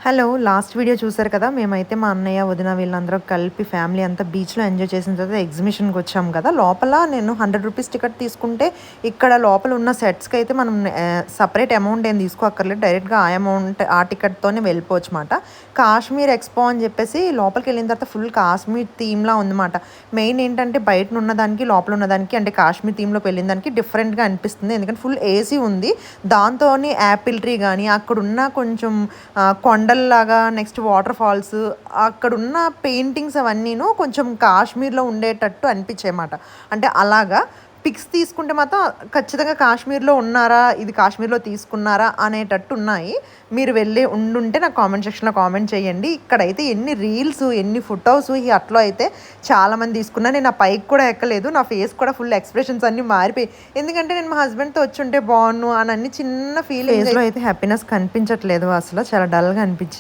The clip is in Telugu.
హలో! లాస్ట్ వీడియో చూసారు కదా! మేమైతే మా అన్నయ్య, వదిన వీళ్ళందరం కలిపి ఫ్యామిలీ అంతా బీచ్‌లో ఎంజాయ్ చేసిన తర్వాత ఎగ్జిబిషన్‌కొచ్చాం కదా! లోపల నేను రూ. 100 టికెట్ తీసుకుంటే, ఇక్కడ లోపల ఉన్న సెట్స్‌కైతే మనం సెపరేట్ అమౌంట్ ఏం తీసుకోక్కర్లేదు. డైరెక్ట్‌గా ఆ అమౌంట్ ఆ టికెట్‌తోనే వెళ్ళిపోవచ్చమాట. కాశ్మీర్ ఎక్స్‌పో అని చెప్పేసి లోపలికెళ్ళిన తర్వాత ఫుల్ కాశ్మీర్ థీమ్‌లా ఉందన్నమాట. మెయిన్ ఏంటంటే బయటన ఉన్నదానికి, లోపల ఉన్నదానికి అంటే కాశ్మీర్ థీమ్‌లోకి వెళ్ళిన దానికి డిఫరెంట్‌గా అనిపిస్తుంది. ఎందుకంటే ఫుల్ ఏసీ ఉంది. దాంతోని యాపిల్ ట్రీ గాని, అక్కడున్న కొంచెం కొండల్లాగా నెక్స్ట్ వాటర్ ఫాల్స్ అక్కడున్న పెయింటింగ్స్ అవన్నీను కొంచెం కాశ్మీర్‌లో ఉండేటట్టు అనిపించాయన్నమాట. అంటే అలాగా పిక్స్ తీసుకుంటే మాత్రం ఖచ్చితంగా కాశ్మీర్‌లో ఉన్నారా? ఇది కాశ్మీర్‌లో తీసుకున్నారా? అనేటట్టు ఉన్నాయి. మీరు వెళ్ళి ఉండుంటే నాకు కామెంట్ సెక్షన్‌లో కామెంట్ చేయండి. ఇక్కడైతే ఎన్ని రీల్స్, ఎన్ని ఫోటోస్ ఈ అట్లో అయితే చాలామంది తీసుకున్నారు. నేను ఆ పైకి కూడా ఎక్కలేదు. నా ఫేస్ కూడా ఫుల్ ఎక్స్‌ప్రెషన్స్ అన్నీ మారిపోయాయి. ఎందుకంటే నేను మా హస్బెండ్‌తో వచ్చుంటే బావున్ను అని అన్ని చిన్న ఫీలింగ్స్ ఫేస్‌లో అయితే హ్యాపీనెస్ కనిపించట్లేదు అసలు. చాలా డల్‌గా అనిపించింది.